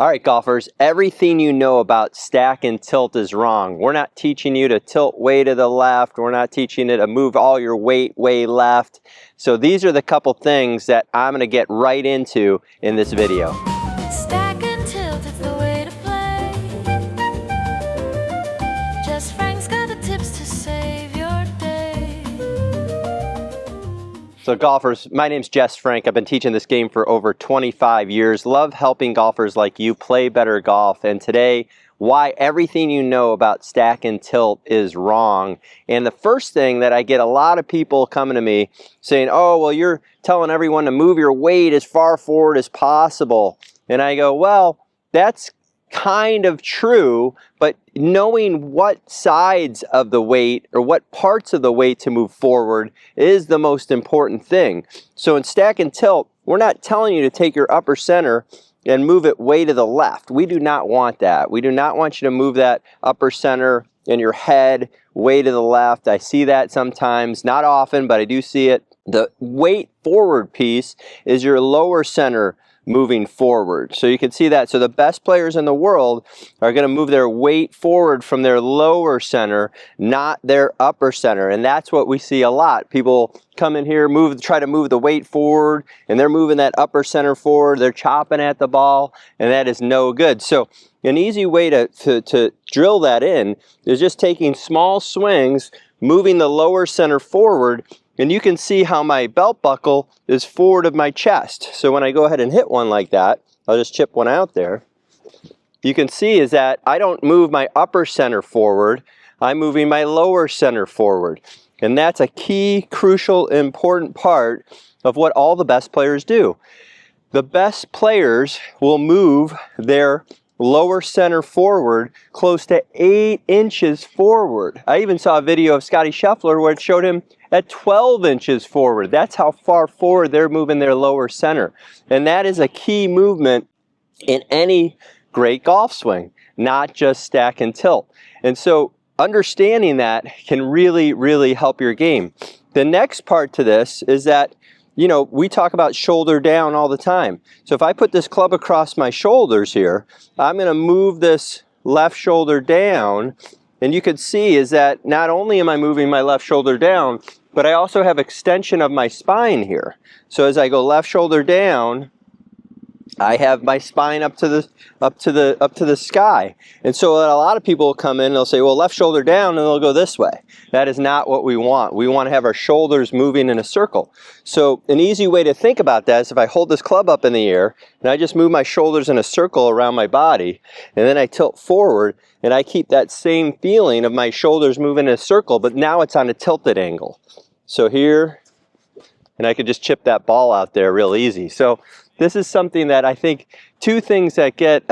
All right, golfers, everything you know about stack and tilt is wrong. We're not teaching you to tilt way to the left. We're not teaching you to move all your weight way left. So these are the couple things that I'm going to get right into in this video. Stack and tilt, it's the way to play. Jess Frank's got the tips to save your day. So golfers, my name's Jess Frank. I've been teaching this game for over 25 years. Love helping golfers like you play better golf. And today, why everything you know about stack and tilt is wrong. And the first thing that I get a lot of people coming to me saying, oh, well, you're telling everyone to move your weight as far forward as possible. And I go, well, that's kind of true, but knowing what sides of the weight or what parts of the weight to move forward is the most important thing. So in stack and tilt, we're not telling you to take your upper center and move it way to the left. We do not want that. We do not want you to move that upper center and your head way to the left. I see that sometimes, not often, but I do see it. The weight forward piece is your lower center moving forward. So you can see that. So the best players in the world are going to move their weight forward from their lower center, not their upper center. And that's what we see a lot. People come in here, try to move the weight forward, and they're moving that upper center forward. They're chopping at the ball, and that is no good. So an easy way to drill that in is just taking small swings, moving the lower center forward. And you can see how my belt buckle is forward of my chest. So when I go ahead and hit one like that, I'll just chip one out there. You can see is that I don't move my upper center forward. I'm moving my lower center forward. And that's a key, crucial, important part of what all the best players do. The best players will move their lower center forward close to 8 inches forward. I even saw a video of Scotty Scheffler where it showed him at 12 inches forward. That's how far forward they're moving their lower center. And that is a key movement in any great golf swing, not just stack and tilt. And so understanding that can really, really help your game. The next part to this is that, you know, we talk about shoulder down all the time. So if I put this club across my shoulders here, I'm going to move this left shoulder down. And you could see is that not only am I moving my left shoulder down, but I also have extension of my spine here. So as I go left shoulder down, I have my spine up to the sky. And so a lot of people will come in and they'll say, well, left shoulder down, and they'll go this way. That is not what we want. We want to have our shoulders moving in a circle. So an easy way to think about that is if I hold this club up in the air and I just move my shoulders in a circle around my body, and then I tilt forward and I keep that same feeling of my shoulders moving in a circle, but now it's on a tilted angle. So here, and I could just chip that ball out there real easy. So this is something that I think, two things that get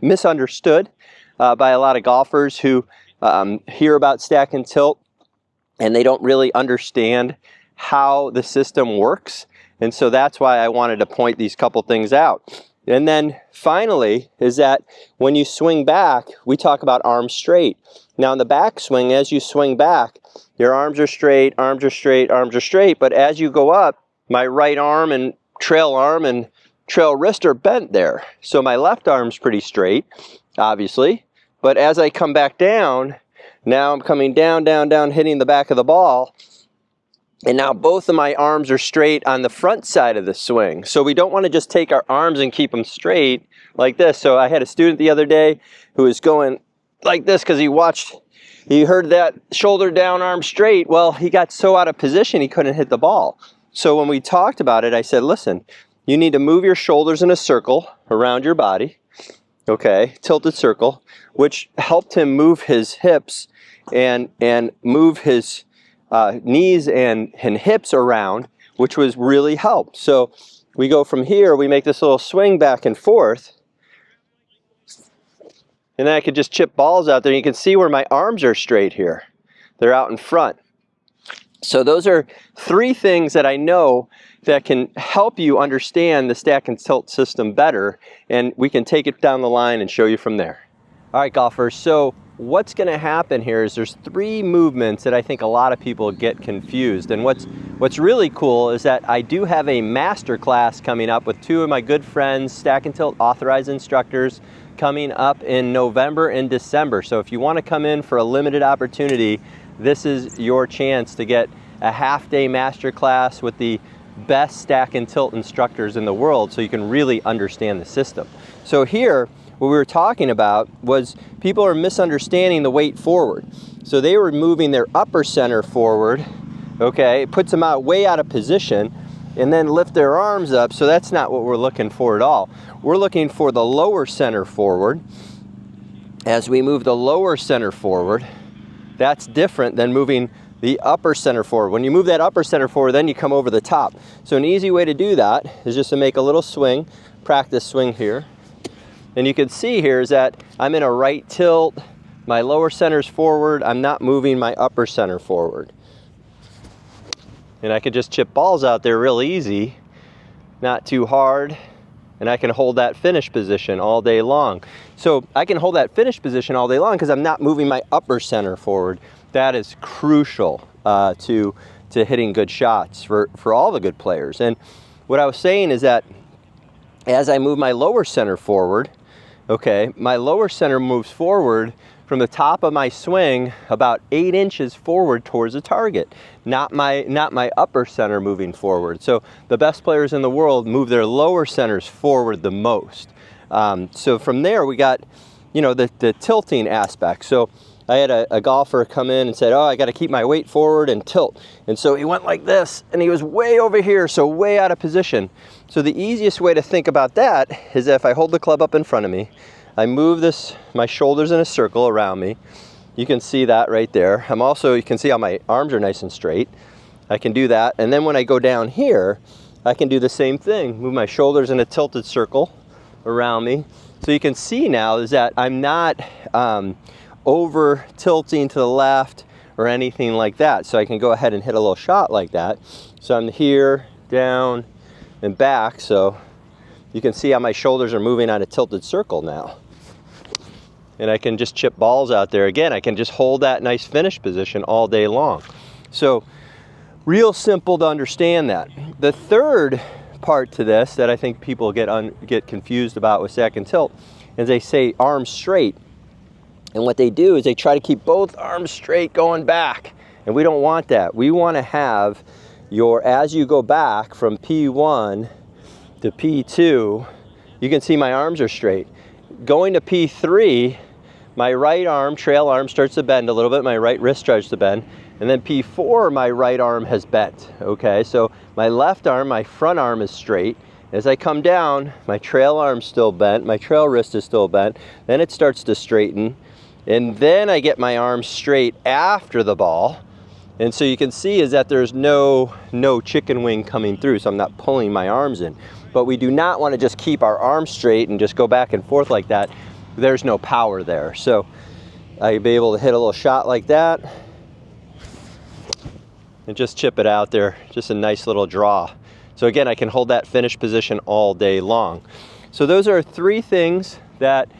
misunderstood by a lot of golfers who hear about stack and tilt, and they don't really understand how the system works. And so that's why I wanted to point these couple things out. And then finally is that when you swing back, we talk about arms straight. Now in the backswing, as you swing back, your arms are straight, arms are straight, arms are straight. But as you go up, my right arm and trail wrist are bent there. So my left arm's pretty straight, obviously. But as I come back down, now I'm coming down, down, down, hitting the back of the ball. And now both of my arms are straight on the front side of the swing. So we don't want to just take our arms and keep them straight like this. So I had a student the other day who was going like this because he heard that shoulder down, arm straight. Well, he got so out of position he couldn't hit the ball. So when we talked about it, I said, listen, you need to move your shoulders in a circle around your body. Okay, tilted circle, which helped him move his hips and move his knees and hips around, which was really helped. So we go from here, we make this little swing back and forth, and then I could just chip balls out there. You can see where my arms are straight here. They're out in front. So those are 3 things that I know that can help you understand the stack and tilt system better, and we can take it down the line and show you from there. All right, golfers, so what's going to happen here is there's 3 movements that I think a lot of people get confused. And what's really cool is that I do have a master class coming up with 2 of my good friends, Stack and Tilt Authorized instructors, coming up in November and December. So if you want to come in for a limited opportunity, this is your chance to get a half-day master class with the best Stack and Tilt instructors in the world so you can really understand the system. So here, what we were talking about was people are misunderstanding the weight forward. So they were moving their upper center forward, okay, it puts them way out of position, and then lift their arms up. So that's not what we're looking for at all. We're looking for the lower center forward. As we move the lower center forward, that's different than moving the upper center forward. When you move that upper center forward, then you come over the top. So an easy way to do that is just to make a little swing, practice swing here. And you can see here is that I'm in a right tilt, my lower center's forward, I'm not moving my upper center forward. And I can just chip balls out there real easy, not too hard, and I can hold that finish position all day long. So I can hold that finish position all day long because I'm not moving my upper center forward. That is crucial to hitting good shots for all the good players. And what I was saying is that as I move my lower center forward, okay, my lower center moves forward from the top of my swing about 8 inches forward towards the target, not my upper center moving forward. So the best players in the world move their lower centers forward the most. So from there we got, you know, the tilting aspect. So I had a golfer come in and said, oh, I got to keep my weight forward and tilt. And so he went like this, and he was way over here, so way out of position. So the easiest way to think about that is that if I hold the club up in front of me, I move my shoulders in a circle around me. You can see that right there. You can see how my arms are nice and straight. I can do that. And then when I go down here, I can do the same thing. Move my shoulders in a tilted circle around me. So you can see now is that I'm not over tilting to the left or anything like that. So I can go ahead and hit a little shot like that. So I'm here, down, and back. So you can see how my shoulders are moving on a tilted circle now. And I can just chip balls out there. Again, I can just hold that nice finish position all day long. So real simple to understand that. The third part to this that I think people get confused about with Stack and Tilt is they say arms straight. And what they do is they try to keep both arms straight going back. And we don't want that. We want to have as you go back from P1 to P2, you can see my arms are straight. Going to P3, my right arm, trail arm, starts to bend a little bit. My right wrist starts to bend. And then P4, my right arm has bent. Okay, so my left arm, my front arm is straight. As I come down, my trail arm's still bent. My trail wrist is still bent. Then it starts to straighten. And then I get my arms straight after the ball. And so you can see is that there's no chicken wing coming through, so I'm not pulling my arms in. But we do not want to just keep our arms straight and just go back and forth like that. There's no power there. So I'd be able to hit a little shot like that and just chip it out there. Just a nice little draw. So again, I can hold that finish position all day long. So those are 3 things that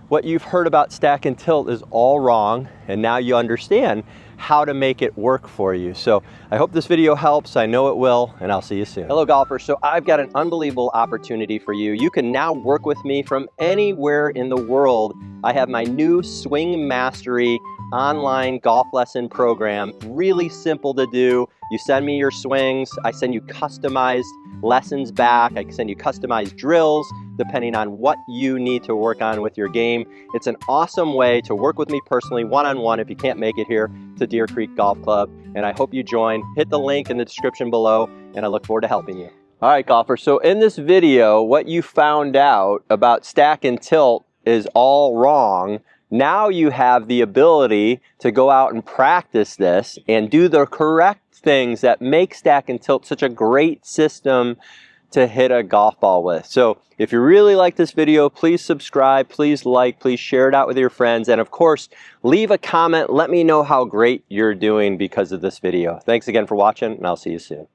what you've heard about Stack and Tilt is all wrong, and now you understand how to make it work for you. So I hope this video helps. I know it will, and I'll see you soon. Hello golfers, so I've got an unbelievable opportunity for you. You can now work with me from anywhere in the world. I have my new Swing Mastery online golf lesson program. Really simple to do. You send me your swings, I send you customized lessons back, I can send you customized drills depending on what you need to work on with your game. It's an awesome way to work with me personally, one-on-one if you can't make it here to Deer Creek Golf Club, and I hope you join. Hit the link in the description below, and I look forward to helping you. All right, golfers, so in this video, what you found out about Stack and Tilt is all wrong. Now you have the ability to go out and practice this and do the correct things that make Stack and Tilt such a great system to hit a golf ball with. So if you really like this video, please subscribe, please like, please share it out with your friends, and of course, leave a comment. Let me know how great you're doing because of this video. Thanks again for watching, and I'll see you soon.